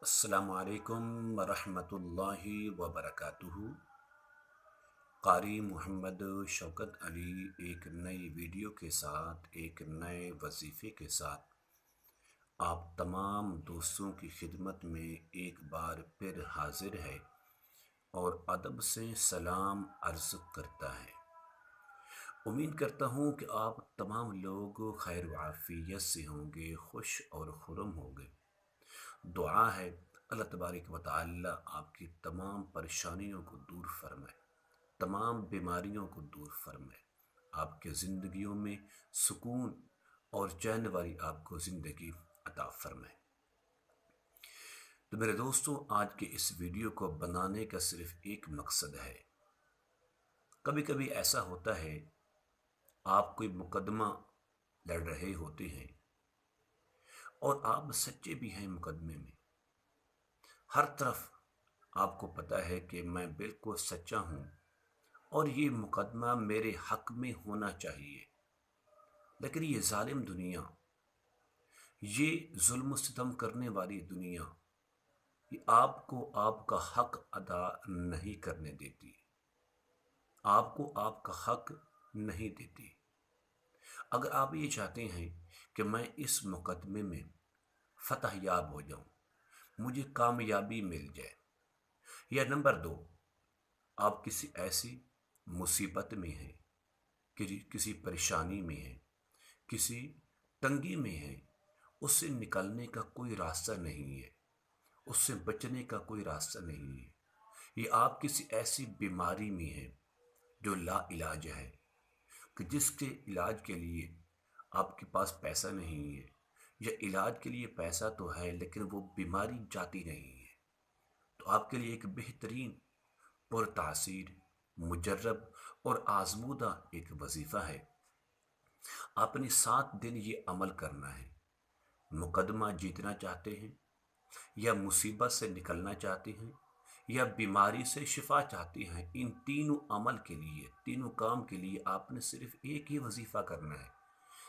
السلام علیکم ورحمۃ اللہ وبرکاتہ۔ قاری محمد شوکت علی ایک نئی ویڈیو کے ساتھ، ایک نئے وظیفے کے ساتھ آپ تمام دوستوں کی خدمت میں ایک بار پھر حاضر ہے اور ادب سے سلام عرض کرتا ہے۔ امید کرتا ہوں کہ آپ تمام لوگ خیر و عافیت سے ہوں گے، خوش اور خرم ہوں گے۔ دعا ہے اللہ تبارک و تعالی آپ کی تمام پریشانیوں کو دور فرمائے، تمام بیماریوں کو دور فرمائے، آپ کے زندگیوں میں سکون اور چین والی آپ کو زندگی عطا فرمائے۔ تو میرے دوستوں، آج کے اس ویڈیو کو بنانے کا صرف ایک مقصد ہے۔ کبھی کبھی ایسا ہوتا ہے، آپ کوئی مقدمہ لڑ رہے ہوتے ہیں اور آپ سچے بھی ہیں مقدمے میں، ہر طرف آپ کو پتہ ہے کہ میں بالکل سچا ہوں اور یہ مقدمہ میرے حق میں ہونا چاہیے، لیکن یہ ظالم دنیا، یہ ظلم و ستم کرنے والی دنیا، یہ آپ کو آپ کا حق ادا نہیں کرنے دیتی، آپ کو آپ کا حق نہیں دیتی۔ اگر آپ یہ چاہتے ہیں کہ میں اس مقدمے میں فتح یاب ہو جاؤں، مجھے کامیابی مل جائے، یا نمبر دو، آپ کسی ایسی مصیبت میں ہیں، کسی پریشانی میں ہیں، کسی تنگی میں ہیں، اس سے نکلنے کا کوئی راستہ نہیں ہے، اس سے بچنے کا کوئی راستہ نہیں ہے، یہ آپ کسی ایسی بیماری میں ہیں جو لا علاج ہے، کہ جس کے علاج کے لیے آپ کے پاس پیسہ نہیں ہے، یا علاج کے لیے پیسہ تو ہے لیکن وہ بیماری جاتی نہیں ہے، تو آپ کے لیے ایک بہترین، پر تاثیر، مجرب اور آزمودہ ایک وظیفہ ہے۔ آپ نے 7 دن یہ عمل کرنا ہے۔ مقدمہ جیتنا چاہتے ہیں، یا مصیبت سے نکلنا چاہتے ہیں، یا بیماری سے شفا چاہتے ہیں، ان تینوں عمل کے لیے، تینوں کام کے لیے آپ نے صرف ایک ہی وظیفہ کرنا ہے،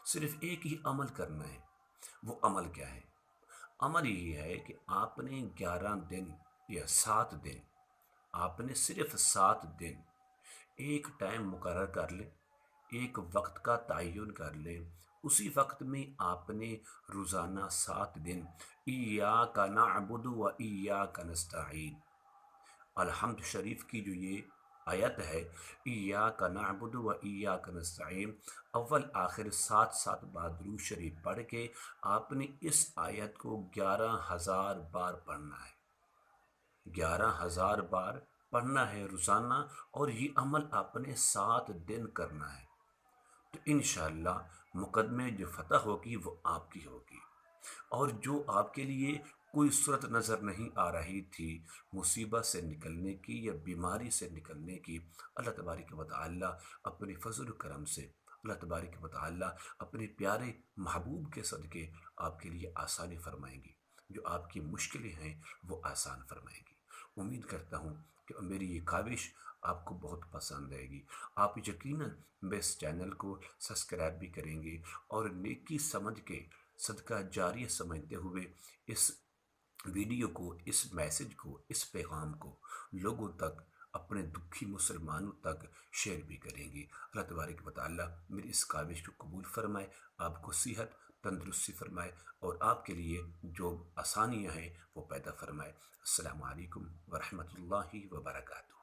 صرف ایک ہی عمل کرنا ہے۔ وہ عمل کیا ہے؟ عمل یہ ہے کہ آپ نے 11 دن یا 7 دن، آپ نے صرف 7 دن ایک ٹائم مقرر کر لیں، ایک وقت کا تعین کر لیں، اسی وقت میں آپ نے روزانہ 7 دن ایاک نعبد و ایاک نستعین، الحمد شریف کی جو یہ آیت ہے، ایاک نعبد و ایاک نستعین، اول آخر 7 بار درود شریف پڑھ کے آپ نے اس آیت کو 11,000 بار پڑھنا ہے، 11,000 بار پڑھنا ہے روزانہ، اور یہ عمل آپ نے 7 دن کرنا ہے، تو انشاءاللہ مقدمے جو فتح ہوگی وہ آپ کی ہوگی، اور جو آپ کے لیے کوئی صورت نظر نہیں آ رہی تھی مصیبت سے نکلنے کی یا بیماری سے نکلنے کی، اللہ تبارک و تعالی اپنے فضل و کرم سے، اللہ تبارک و تعالی اپنے پیارے محبوب کے صدقے آپ کے لیے آسانی فرمائیں گی، جو آپ کی مشکلیں ہیں وہ آسان فرمائیں گی۔ امید کرتا ہوں کہ میری یہ کاوش آپ کو بہت پسند آئے گی۔ آپ یقیناً اس چینل کو سبسکرائب بھی کریں گے، اور نیکی سمجھ کے، صدقہ جاریہ سمجھتے ہوئے اس ویڈیو کو، اس میسج کو، اس پیغام کو لوگوں تک، اپنے دکھی مسلمانوں تک شیئر بھی کریں گے۔ اللہ تبارک و تعالی میری اس کاوش کو قبول فرمائے، آپ کو صحت تندرستی فرمائے، اور آپ کے لیے جو آسانیاں ہیں وہ پیدا فرمائے۔ السلام علیکم ورحمۃ اللہ وبرکاتہ۔